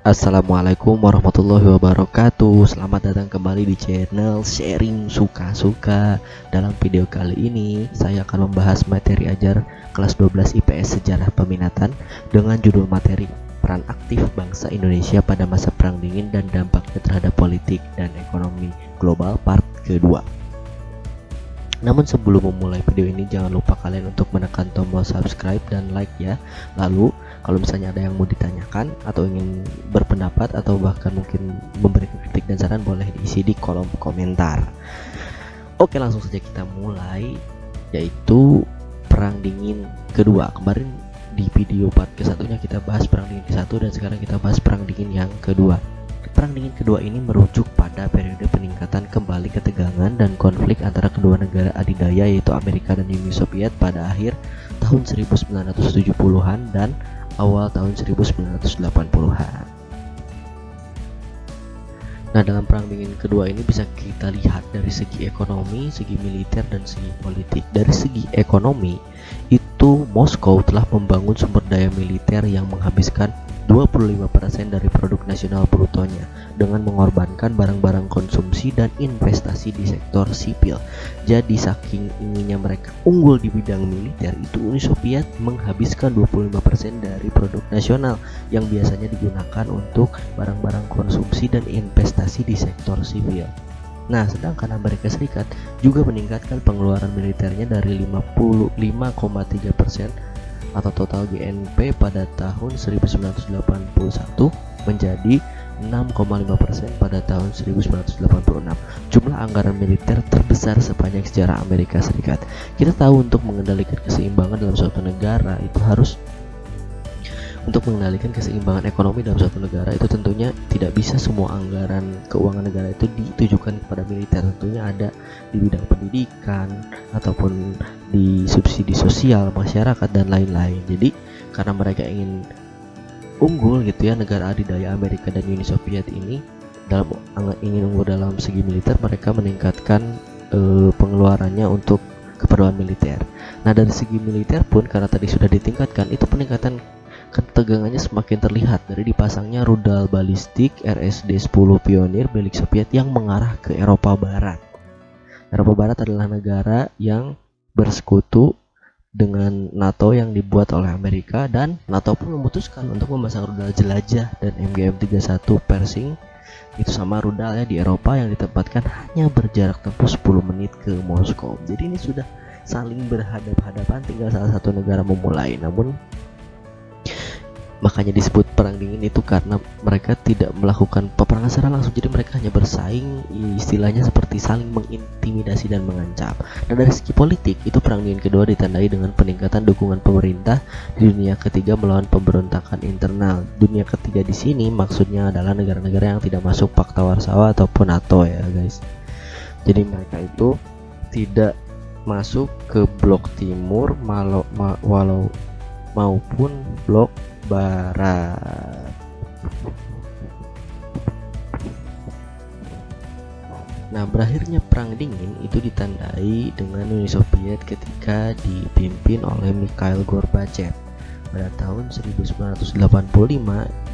Assalamualaikum warahmatullahi wabarakatuh. Selamat datang kembali di channel Sharing Suka-Suka. Dalam video kali ini saya akan membahas materi ajar kelas 12 IPS Sejarah Peminatan dengan judul materi Peran Aktif Bangsa Indonesia pada Masa Perang Dingin dan Dampaknya Terhadap Politik dan Ekonomi Global part kedua. Namun sebelum memulai video ini, jangan lupa kalian untuk menekan tombol subscribe dan like ya. Lalu kalau misalnya ada yang mau ditanyakan atau ingin berpendapat atau bahkan mungkin memberikan kritik dan saran, boleh diisi di kolom komentar. Oke, langsung saja kita mulai, yaitu Perang Dingin kedua. Kemarin di video part ke-1-nya kita bahas Perang Dingin ke-1 dan sekarang kita bahas Perang Dingin yang kedua. Perang Dingin kedua ini merujuk pada periode peningkatan kembali ketegangan dan konflik antara kedua negara adidaya yaitu Amerika dan Uni Soviet pada akhir tahun 1970-an dan awal tahun 1980-an. Nah, dalam Perang Dingin kedua ini bisa kita lihat dari segi ekonomi, segi militer, dan segi politik. Dari segi ekonomi, itu Moskow telah membangun sumber daya militer yang menghabiskan 25% dari produk nasional brutonya dengan mengorbankan barang-barang konsumsi dan investasi di sektor sipil. Jadi saking inginnya mereka unggul di bidang militer, itu Uni Soviet menghabiskan 25% dari produk nasional yang biasanya digunakan untuk barang-barang konsumsi dan investasi di sektor sipil. Nah, sedangkan Amerika Serikat juga meningkatkan pengeluaran militernya dari 55,3% atau total GNP pada tahun 1981 menjadi 6,5% pada tahun 1986. Jumlah anggaran militer terbesar sepanjang sejarah Amerika Serikat. Kita tahu untuk mengendalikan keseimbangan dalam suatu negara itu harus untuk mengendalikan keseimbangan ekonomi dalam suatu negara itu tentunya tidak bisa semua anggaran keuangan negara itu ditujukan kepada militer. Tentunya ada di bidang pendidikan ataupun di subsidi sosial masyarakat dan lain-lain. Jadi karena mereka ingin unggul gitu ya, negara adidaya Amerika dan Uni Soviet ini ingin unggul dalam segi militer, mereka meningkatkan pengeluarannya untuk keperluan militer. Nah, dari segi militer pun karena tadi sudah ditingkatkan, itu peningkatan ketegangannya semakin terlihat dari dipasangnya rudal balistik RSD-10 Pionir milik Soviet yang mengarah ke Eropa Barat. Eropa Barat adalah negara yang bersekutu dengan NATO yang dibuat oleh Amerika, dan NATO pun memutuskan untuk memasang rudal jelajah dan MGM-31 Pershing itu sama rudal ya di Eropa yang ditempatkan hanya berjarak tempuh 10 menit ke Moskow. Jadi ini sudah saling berhadap-hadapan, tinggal salah satu negara memulai. Namun makanya disebut Perang Dingin itu karena mereka tidak melakukan peperangan secara langsung, jadi mereka hanya bersaing, istilahnya seperti saling mengintimidasi dan mengancam. Nah, dari segi politik itu Perang Dingin kedua ditandai dengan peningkatan dukungan pemerintah di dunia ketiga melawan pemberontakan internal. Dunia ketiga di sini maksudnya adalah negara-negara yang tidak masuk Pakta Warsawa ataupun NATO ya guys. Jadi mereka itu tidak masuk ke blok timur maupun blok barat. Nah, berakhirnya Perang Dingin itu ditandai dengan Uni Soviet ketika dipimpin oleh Mikhail Gorbachev. Pada tahun 1985,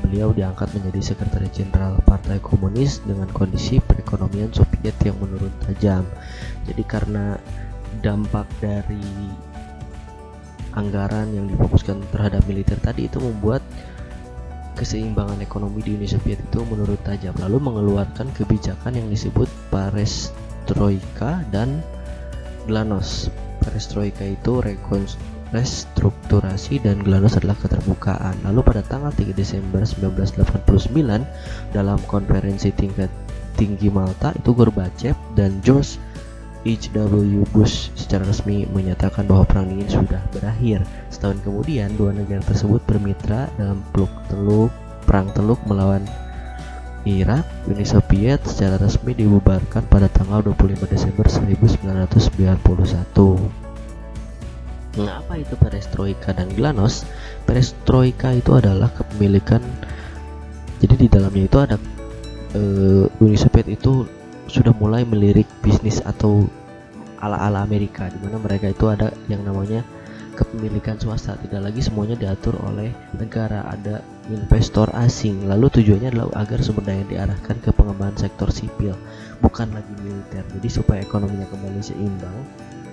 beliau diangkat menjadi Sekretaris Jenderal Partai Komunis dengan kondisi perekonomian Soviet yang menurun tajam. Jadi karena dampak dari anggaran yang difokuskan terhadap militer tadi itu membuat keseimbangan ekonomi di Uni Soviet itu menurun tajam, lalu mengeluarkan kebijakan yang disebut Perestroika dan Glasnost. Perestroika itu restrukturasi dan Glasnost adalah keterbukaan. Lalu pada tanggal 3 Desember 1989 dalam konferensi tingkat tinggi Malta itu Gorbachev dan George H.W. Bush secara resmi menyatakan bahwa Perang Dingin sudah berakhir. Setahun kemudian, dua negara tersebut bermitra dalam Perang Teluk melawan Irak. Uni Soviet secara resmi dibubarkan pada tanggal 25 Desember 1991. Nah, apa itu Perestroika dan Glasnost? Perestroika itu adalah kepemilikan. Jadi di dalamnya itu ada Uni Soviet itu sudah mulai melirik bisnis atau ala-ala Amerika, di mana mereka itu ada yang namanya kepemilikan swasta, tidak lagi semuanya diatur oleh negara, ada investor asing. Lalu tujuannya adalah agar sumber daya diarahkan ke pengembangan sektor sipil, bukan lagi militer. Jadi supaya ekonominya kembali seimbang,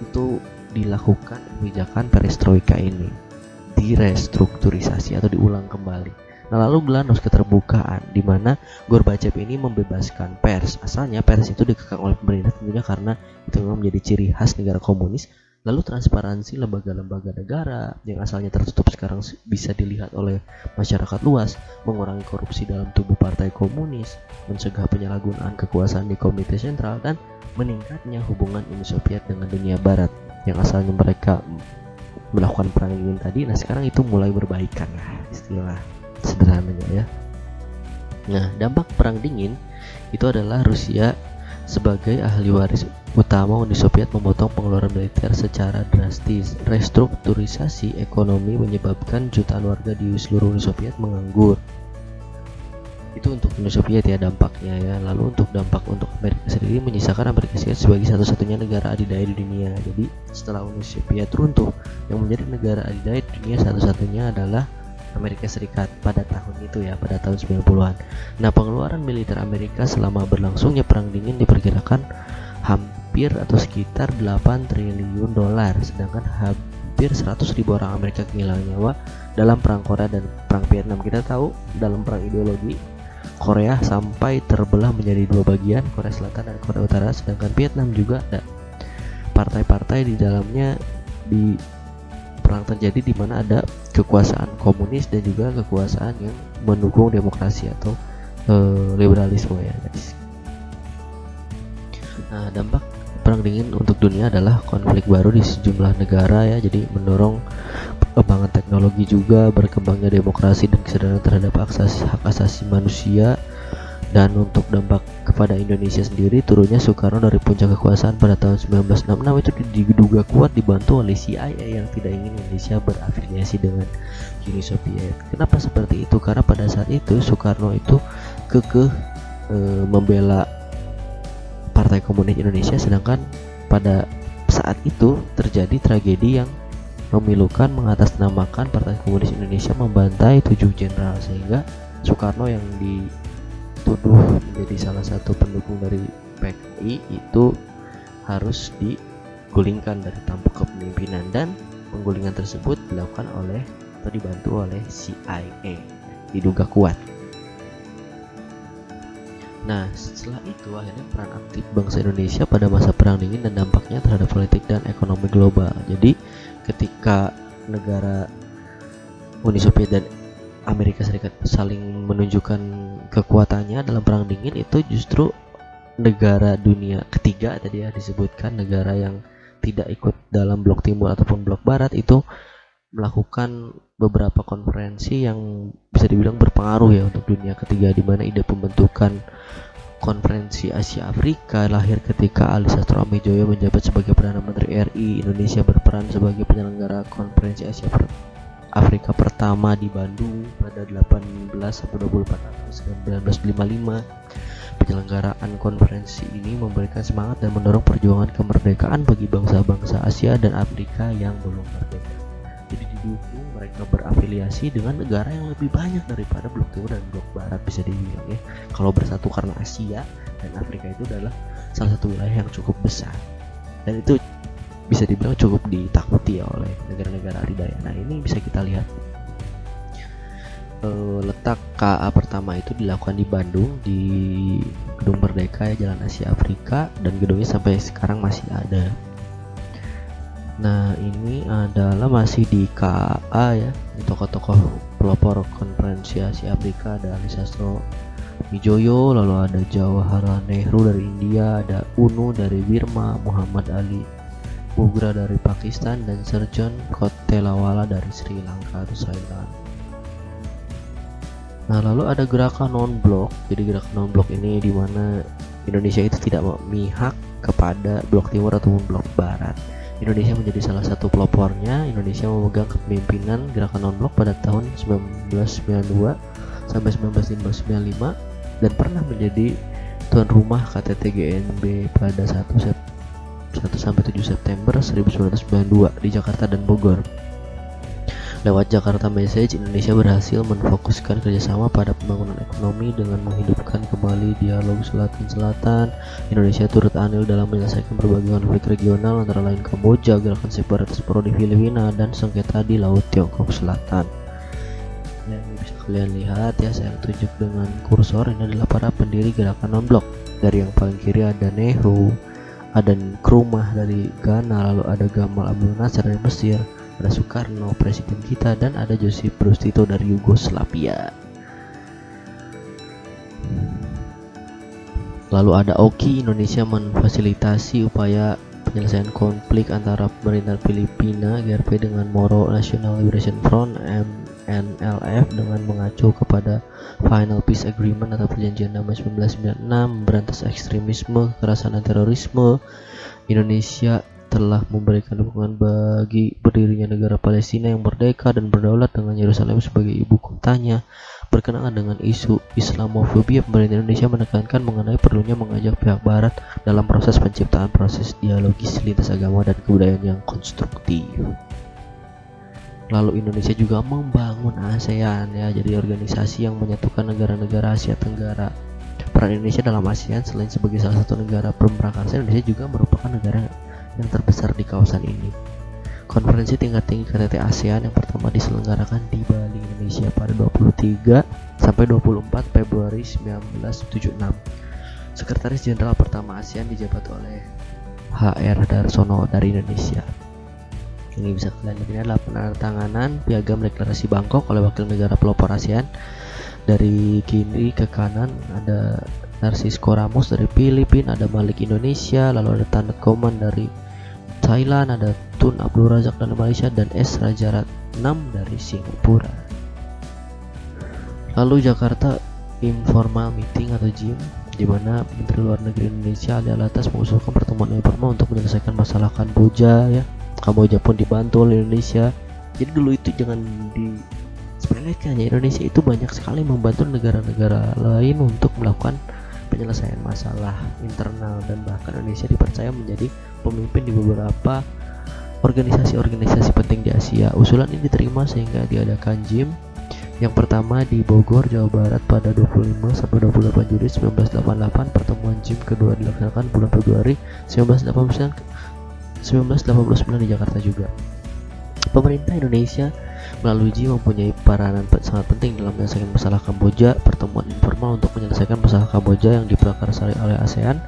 itu dilakukan kebijakan perestroika ini, direstrukturisasi atau diulang kembali. Nah, lalu Glasnost keterbukaan, di mana Gorbachev ini membebaskan pers. Asalnya pers itu dikekang oleh pemerintah tentunya karena itu memang menjadi ciri khas negara komunis. Lalu transparansi lembaga-lembaga negara yang asalnya tertutup sekarang bisa dilihat oleh masyarakat luas, mengurangi korupsi dalam tubuh partai komunis, mencegah penyalahgunaan kekuasaan di komite sentral, dan meningkatnya hubungan Uni Soviet dengan dunia barat yang asalnya mereka melakukan perang dingin tadi. Nah, sekarang itu mulai berbaikan lah, istilah sederhananya ya. Nah, dampak perang dingin itu adalah Rusia sebagai ahli waris utama Uni Soviet memotong pengeluaran militer secara drastis. Restrukturisasi ekonomi menyebabkan jutaan warga di seluruh Uni Soviet menganggur. Itu untuk Uni Soviet ya dampaknya ya. Lalu untuk dampak untuk Amerika sendiri, menyisakan Amerika Serikat sebagai satu-satunya negara adidaya di dunia. Jadi setelah Uni Soviet runtuh, yang menjadi negara adidaya di dunia satu-satunya adalah Amerika Serikat pada tahun itu ya, pada tahun 90-an. Nah, pengeluaran militer Amerika selama berlangsungnya perang dingin diperkirakan hampir atau sekitar 8 triliun dolar, sedangkan hampir 100.000 orang Amerika kehilangan nyawa dalam perang Korea dan perang Vietnam. Kita tahu dalam perang ideologi Korea sampai terbelah menjadi dua bagian, Korea Selatan dan Korea Utara, sedangkan Vietnam juga ada partai-partai di dalamnya. Di perang terjadi di mana ada kekuasaan komunis dan juga kekuasaan yang mendukung demokrasi atau liberalisme ya guys. Nah, dampak perang dingin untuk dunia adalah konflik baru di sejumlah negara ya, jadi mendorong perkembangan teknologi juga, berkembangnya demokrasi dan kesadaran terhadap hak asasi manusia. Dan untuk dampak kepada Indonesia sendiri, turunnya Soekarno dari puncak kekuasaan pada tahun 1966 itu diduga kuat dibantu oleh CIA yang tidak ingin Indonesia berafiliasi dengan Uni Soviet. Kenapa seperti itu? Karena pada saat itu Soekarno itu kekeh membela Partai Komunis Indonesia, sedangkan pada saat itu terjadi tragedi yang memilukan mengatasnamakan Partai Komunis Indonesia membantai 7 jenderal, sehingga Soekarno yang dituduh menjadi salah satu pendukung dari PKI itu harus digulingkan dari tampuk kepemimpinan, dan penggulingan tersebut dilakukan oleh atau dibantu oleh CIA, diduga kuat. Nah, setelah itu akhirnya peran aktif bangsa Indonesia pada masa perang dingin dan dampaknya terhadap politik dan ekonomi global. Jadi ketika negara Uni Soviet dan Amerika Serikat saling menunjukkan kekuatannya dalam perang dingin, itu justru negara dunia ketiga tadi ya disebutkan, negara yang tidak ikut dalam blok timur ataupun blok barat itu melakukan beberapa konferensi yang bisa dibilang berpengaruh ya untuk dunia ketiga, di mana ide pembentukan Konferensi Asia Afrika lahir ketika Ali Sastro Amijoyo menjabat sebagai Perdana Menteri RI. Indonesia berperan sebagai penyelenggara Konferensi Asia Afrika pertama di Bandung pada 18-24 Agustus 1955. Penyelenggaraan konferensi ini memberikan semangat dan mendorong perjuangan kemerdekaan bagi bangsa-bangsa Asia dan Afrika yang belum merdeka. Jadi didukung mereka berafiliasi dengan negara yang lebih banyak daripada blok timur dan blok barat, bisa dibilang ya. Kalau bersatu karena Asia dan Afrika itu adalah salah satu wilayah yang cukup besar, dan itu bisa dibilang cukup ditakuti ya oleh negara-negara adidaya. Nah, ini bisa kita lihat letak KA pertama itu dilakukan di Bandung, di Gedung Merdeka ya, Jalan Asia Afrika, dan gedungnya sampai sekarang masih ada. Nah, ini adalah masih di KA ya, di tokoh-tokoh pelopor Konferensi Asia Afrika. Ada Ali Sastro Amijoyo, lalu ada Jawaharlal Nehru dari India, ada UNU dari Burma, Muhammad Ali Bugra dari Pakistan, dan Sir John Kotelawala dari Sri Lanka atau Thailand. Nah, lalu ada gerakan non-blok. Jadi gerakan non-blok ini di mana Indonesia itu tidak memihak kepada blok timur ataupun blok barat. Indonesia menjadi salah satu pelopornya. Indonesia memegang kepemimpinan gerakan non-blok pada tahun 1992 sampai 1995 dan pernah menjadi tuan rumah KTT GNB pada 1 sampai 7 September 1992 di Jakarta dan Bogor. Lewat Jakarta Message, Indonesia berhasil menfokuskan kerjasama pada pembangunan ekonomi dengan menghidupkan kembali dialog Selatan-Selatan. Indonesia turut andil dalam menyelesaikan berbagai konflik regional antara lain Kamboja, gerakan separatis Pro di Filipina, dan sengketa di Laut Tiongkok Selatan. Ya, ini bisa kalian lihat ya, saya tunjuk dengan kursor. Ini adalah para pendiri gerakan non-blok. Dari yang paling kiri ada Nehru, ada Nkrumah dari Ghana, lalu ada Gamal Abdel Nasser dari Mesir, ada Soekarno presiden kita, dan ada Josip Broz Tito dari Yugoslavia. Lalu ada OKI, Indonesia memfasilitasi upaya penyelesaian konflik antara pemerintah Filipina GRP dengan Moro National Liberation Front MNLF dengan mengacu kepada Final Peace Agreement atau perjanjian damai 1996, memberantas ekstremisme, kekerasan dan terorisme. Indonesia telah memberikan dukungan bagi berdirinya negara Palestina yang merdeka dan berdaulat dengan Yerusalem sebagai ibu kotanya. Berkenaan dengan isu Islamofobia, pemerintah Indonesia menekankan mengenai perlunya mengajak pihak Barat dalam proses penciptaan proses dialogis lintas agama dan kebudayaan yang konstruktif. Lalu Indonesia juga membangun ASEAN ya, jadi organisasi yang menyatukan negara-negara Asia Tenggara. Peran Indonesia dalam ASEAN selain sebagai salah satu negara pemprakarsa, Indonesia juga merupakan negara yang terbesar di kawasan ini. Konferensi tingkat tinggi KTT ASEAN yang pertama diselenggarakan di Bali, Indonesia pada 23 sampai 24 Februari 1976. Sekretaris Jenderal pertama ASEAN dijabat oleh HR Darsono dari Indonesia. Ini bisa kalian lihat, ini adalah penandatanganan Piagam Deklarasi Bangkok oleh wakil negara pelopor ASEAN. Dari kiri ke kanan ada Narcisco Ramos dari Filipina, ada Malik Indonesia, lalu ada Tanda Koman dari Thailand, ada Tun Abdul Razak dari Malaysia, dan S Rajaratnam dari Singapura. Lalu Jakarta Informal Meeting atau JIM, di mana Menteri Luar Negeri Indonesia Ali Alatas mengusulkan pertemuan informal untuk menyelesaikan masalah Kamboja ya. Kamboja pun dibantu oleh Indonesia. Jadi dulu itu jangan disepelekan ya, Indonesia itu banyak sekali membantu negara-negara lain untuk melakukan penyelesaian masalah internal, dan bahkan Indonesia dipercaya menjadi pemimpin di beberapa organisasi-organisasi penting di Asia. Usulan ini diterima sehingga diadakan JIM yang pertama di Bogor, Jawa Barat pada 25 sampai 28 Juli 1988. Pertemuan JIM kedua dilaksanakan bulan Februari 1989 di Jakarta juga. Pemerintah Indonesia melalui JIM mempunyai peranan sangat penting dalam menyelesaikan masalah Kamboja. Pertemuan informal untuk menyelesaikan masalah Kamboja yang diprakarsai oleh ASEAN,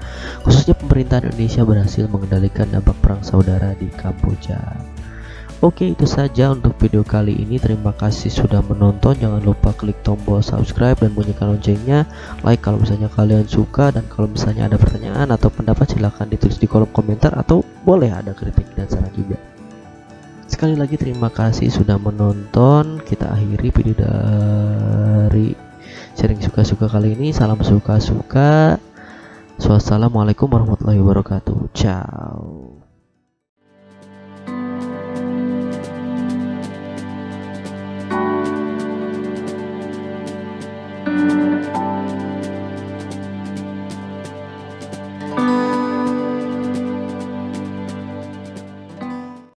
khususnya pemerintah Indonesia, berhasil mengendalikan dampak perang saudara di Kamboja. Oke, itu saja untuk video kali ini. Terima kasih sudah menonton. Jangan lupa klik tombol subscribe dan bunyikan loncengnya. Like kalau misalnya kalian suka, dan kalau misalnya ada pertanyaan atau pendapat silahkan ditulis di kolom komentar, atau boleh ada kritik dan saran juga. Sekali lagi terima kasih sudah menonton. Kita akhiri video dari sharing suka-suka kali ini. Salam suka-suka. Wassalamualaikum warahmatullahi wabarakatuh. Ciao.